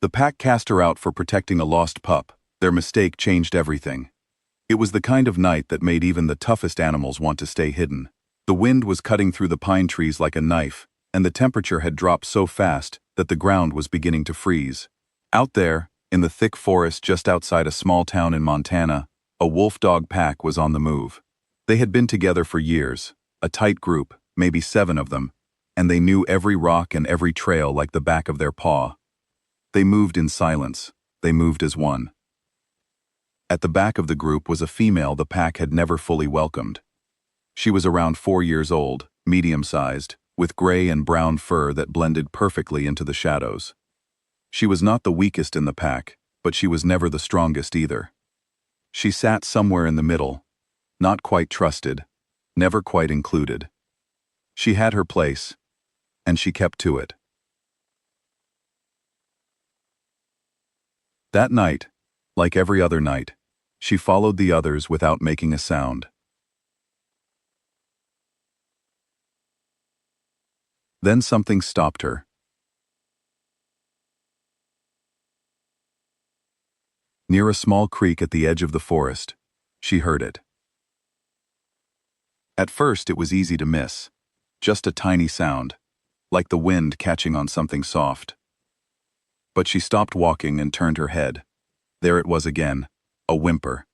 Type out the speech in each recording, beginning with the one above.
The pack cast her out for protecting a lost pup. Their mistake changed everything. It was the kind of night that made even the toughest animals want to stay hidden. The wind was cutting through the pine trees like a knife, and the temperature had dropped so fast that the ground was beginning to freeze. Out there, in the thick forest just outside a small town in Montana, a wolf-dog pack was on the move. They had been together for years, a tight group, maybe 7 of them, and they knew every rock and every trail like the back of their paw. They moved in silence. They moved as one. At the back of the group was a female the pack had never fully welcomed. She was around 4 years old, medium-sized, with gray and brown fur that blended perfectly into the shadows. She was not the weakest in the pack, but she was never the strongest either. She sat somewhere in the middle, not quite trusted, never quite included. She had her place, and she kept to it. That night, like every other night, she followed the others without making a sound. Then something stopped her. Near a small creek at the edge of the forest, she heard it. At first it was easy to miss, just a tiny sound, like the wind catching on something soft. But she stopped walking and turned her head. There it was again, a whimper.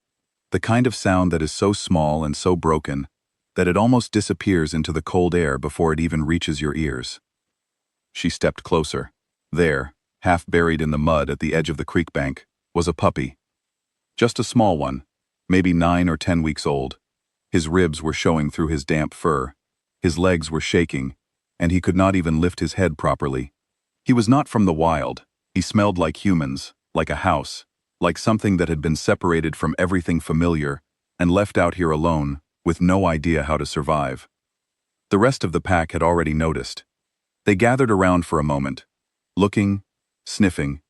The kind of sound that is so small and so broken that it almost disappears into the cold air before it even reaches your ears. She stepped closer. There, half buried in the mud at the edge of the creek bank, was a puppy. Just a small one, maybe 9 or 10 weeks old. His ribs were showing through his damp fur. His legs were shaking, and he could not even lift his head properly. He was not from the wild. He smelled like humans, like a house, like something that had been separated from everything familiar and left out here alone, with no idea how to survive. The rest of the pack had already noticed. They gathered around for a moment, looking, sniffing,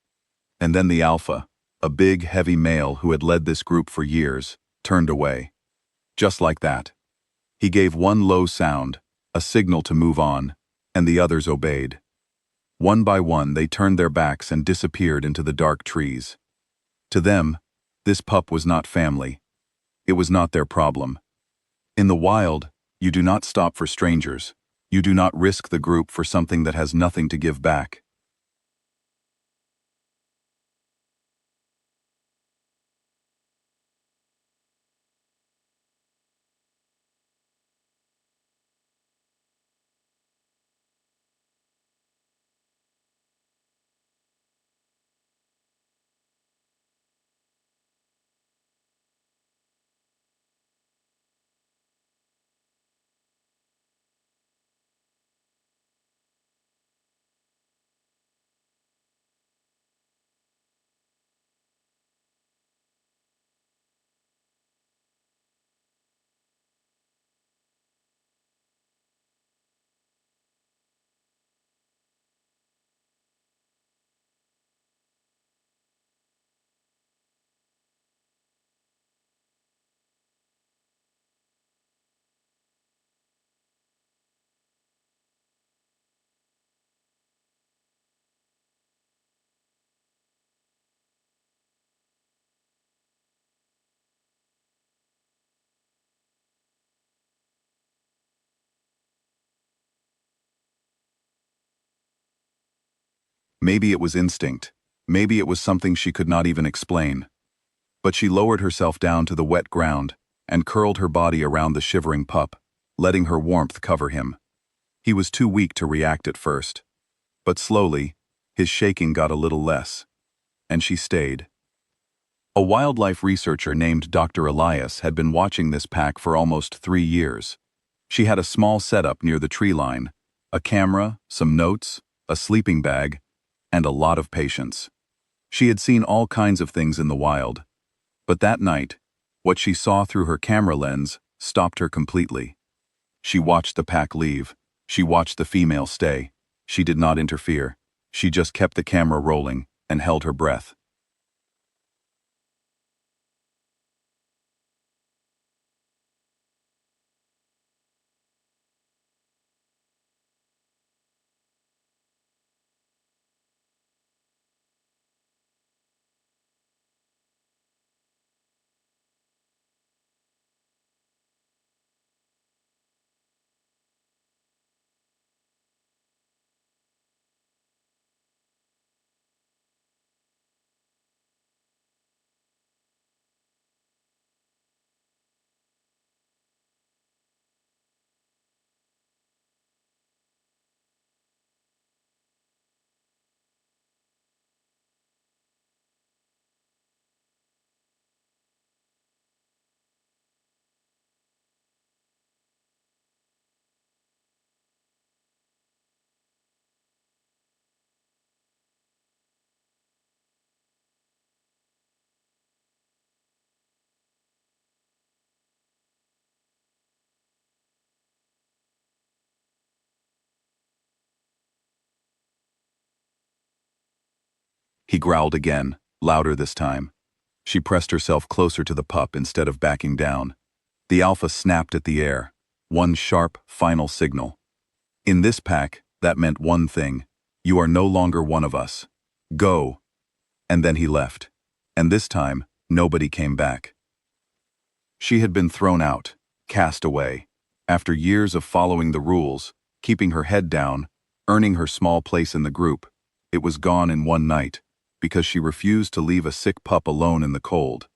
and then the alpha, a big, heavy male who had led this group for years, turned away. Just like that. He gave one low sound, a signal to move on, and the others obeyed. One by one they turned their backs and disappeared into the dark trees. To them, this pup was not family. It was not their problem. In the wild, you do not stop for strangers. You do not risk the group for something that has nothing to give back. Maybe it was instinct. Maybe it was something she could not even explain. But she lowered herself down to the wet ground and curled her body around the shivering pup, letting her warmth cover him. He was too weak to react at first. But slowly, his shaking got a little less, and she stayed. A wildlife researcher named Dr. Elias had been watching this pack for almost 3 years. She had a small setup near the tree line, a camera, some notes, a sleeping bag, and a lot of patience. She had seen all kinds of things in the wild, but that night, what she saw through her camera lens stopped her completely. She watched the pack leave. She watched the female stay. She did not interfere. She just kept the camera rolling and held her breath. He growled again, louder this time. She pressed herself closer to the pup instead of backing down. The alpha snapped at the air, one sharp, final signal. In this pack, that meant one thing. You are no longer one of us. Go. And then he left. And this time, nobody came back. She had been thrown out, cast away. After years of following the rules, keeping her head down, earning her small place in the group, it was gone in one night, because she refused to leave a sick pup alone in the cold.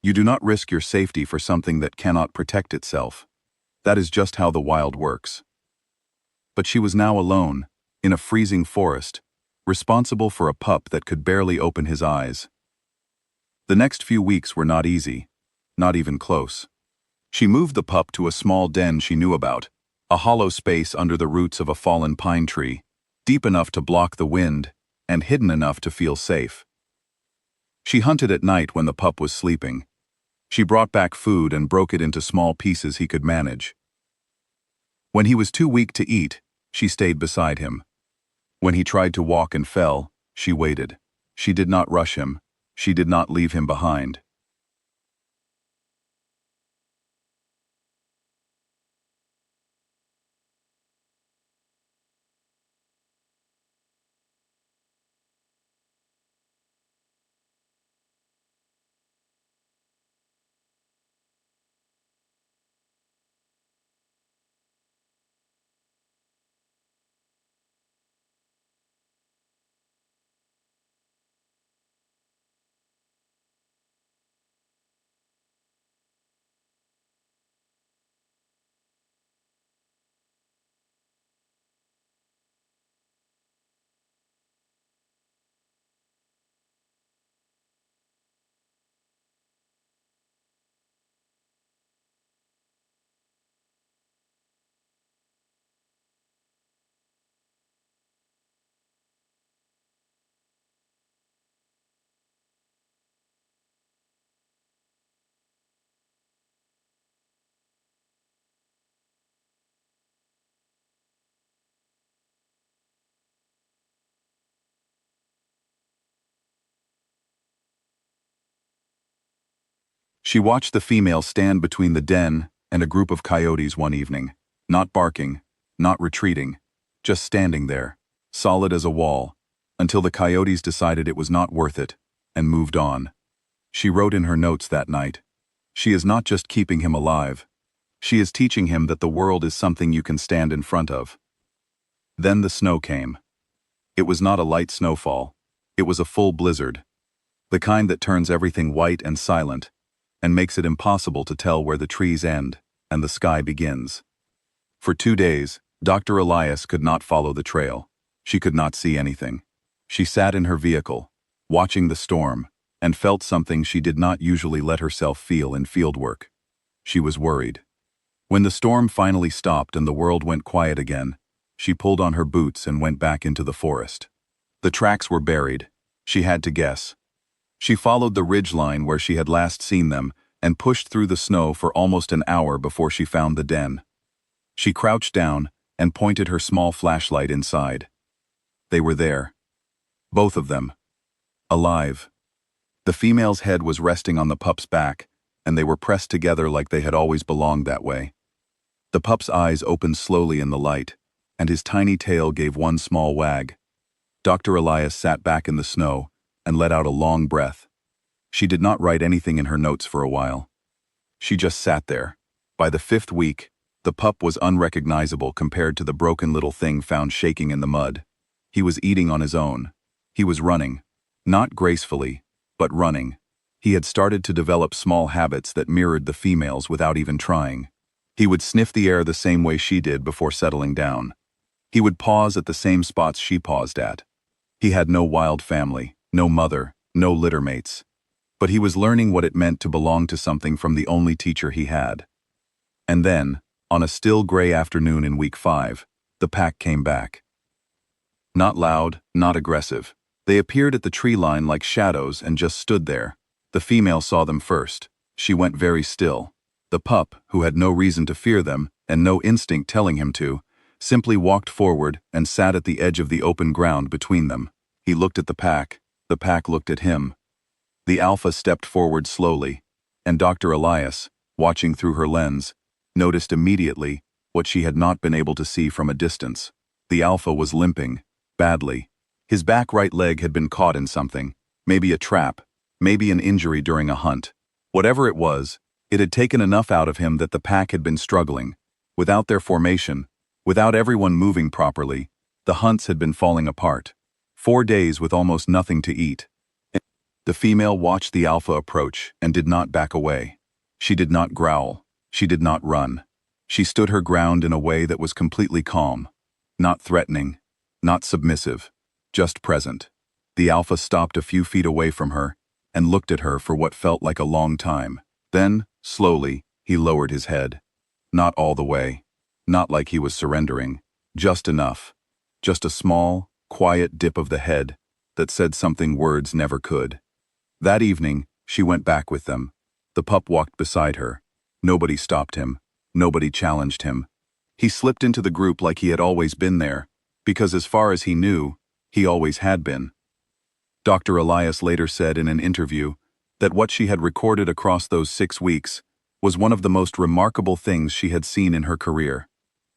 You do not risk your safety for something that cannot protect itself. That is just how the wild works. But she was now alone, in a freezing forest, responsible for a pup that could barely open his eyes. The next few weeks were not easy, not even close. She moved the pup to a small den she knew about, a hollow space under the roots of a fallen pine tree, deep enough to block the wind, and hidden enough to feel safe. She hunted at night when the pup was sleeping. She brought back food and broke it into small pieces he could manage. When he was too weak to eat, she stayed beside him. When he tried to walk and fell, she waited. She did not rush him. She did not leave him behind. She watched the female stand between the den and a group of coyotes one evening, not barking, not retreating, just standing there, solid as a wall, until the coyotes decided it was not worth it, and moved on. She wrote in her notes that night, "She is not just keeping him alive. She is teaching him that the world is something you can stand in front of." Then the snow came. It was not a light snowfall. It was a full blizzard. The kind that turns everything white and silent, and makes it impossible to tell where the trees end and the sky begins. For 2 days, Dr. Elias could not follow the trail. She could not see anything. She sat in her vehicle, watching the storm, and felt something she did not usually let herself feel in fieldwork. She was worried. When the storm finally stopped and the world went quiet again, she pulled on her boots and went back into the forest. The tracks were buried. She had to guess. She followed the ridgeline where she had last seen them and pushed through the snow for almost an hour before she found the den. She crouched down and pointed her small flashlight inside. They were there. Both of them. Alive. The female's head was resting on the pup's back, and they were pressed together like they had always belonged that way. The pup's eyes opened slowly in the light, and his tiny tail gave one small wag. Dr. Elias sat back in the snow and let out a long breath. She did not write anything in her notes for a while. She just sat there. By the 5th week, the pup was unrecognizable compared to the broken little thing found shaking in the mud. He was eating on his own. He was running. Not gracefully, but running. He had started to develop small habits that mirrored the female's without even trying. He would sniff the air the same way she did before settling down. He would pause at the same spots she paused at. He had no wild family, no mother, no littermates. But he was learning what it meant to belong to something from the only teacher he had. And then, on a still gray afternoon in week 5, the pack came back. Not loud, not aggressive. They appeared at the tree line like shadows and just stood there. The female saw them first. She went very still. The pup, who had no reason to fear them, and no instinct telling him to, simply walked forward and sat at the edge of the open ground between them. He looked at the pack looked at him. The alpha stepped forward slowly, and Dr. Elias, watching through her lens, noticed immediately what she had not been able to see from a distance. The alpha was limping, badly. His back right leg had been caught in something, maybe a trap, maybe an injury during a hunt. Whatever it was, it had taken enough out of him that the pack had been struggling. Without their formation, without everyone moving properly, the hunts had been falling apart. 4 days with almost nothing to eat. The female watched the alpha approach and did not back away. She did not growl. She did not run. She stood her ground in a way that was completely calm. Not threatening, not submissive, just present. The alpha stopped a few feet away from her and looked at her for what felt like a long time. Then, slowly, he lowered his head. Not all the way. Not like he was surrendering. Just enough. Just a small, quiet dip of the head that said something words never could. That evening, she went back with them. The pup walked beside her. Nobody stopped him. Nobody challenged him. He slipped into the group like he had always been there, because as far as he knew, he always had been. Dr. Elias later said in an interview that what she had recorded across those 6 weeks was one of the most remarkable things she had seen in her career.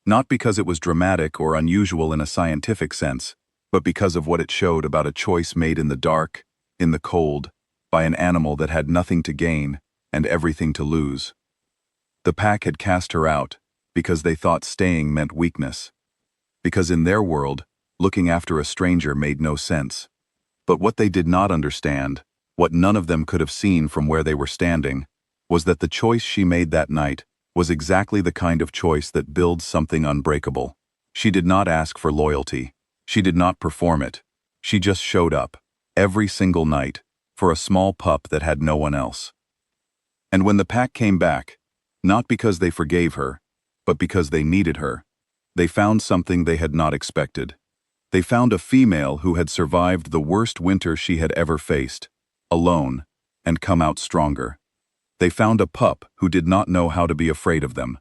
Not because it was dramatic or unusual in a scientific sense, but because of what it showed about a choice made in the dark, in the cold, by an animal that had nothing to gain and everything to lose. The pack had cast her out because they thought staying meant weakness. Because in their world, looking after a stranger made no sense. But what they did not understand, what none of them could have seen from where they were standing, was that the choice she made that night was exactly the kind of choice that builds something unbreakable. She did not ask for loyalty. She did not perform it. She just showed up, every single night, for a small pup that had no one else. And when the pack came back, not because they forgave her, but because they needed her, they found something they had not expected. They found a female who had survived the worst winter she had ever faced, alone, and come out stronger. They found a pup who did not know how to be afraid of them.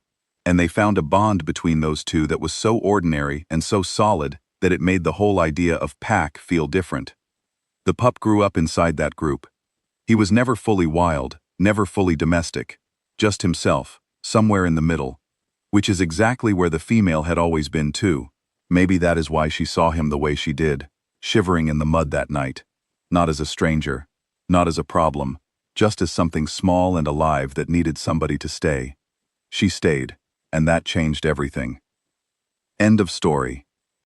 And they found a bond between those two that was so ordinary and so solid that it made the whole idea of pack feel different. The pup grew up inside that group. He was never fully wild, never fully domestic, just himself, somewhere in the middle, which is exactly where the female had always been too. Maybe that is why she saw him the way she did, shivering in the mud that night. Not as a stranger, not as a problem, just as something small and alive that needed somebody to stay. She stayed, and that changed everything. End of story.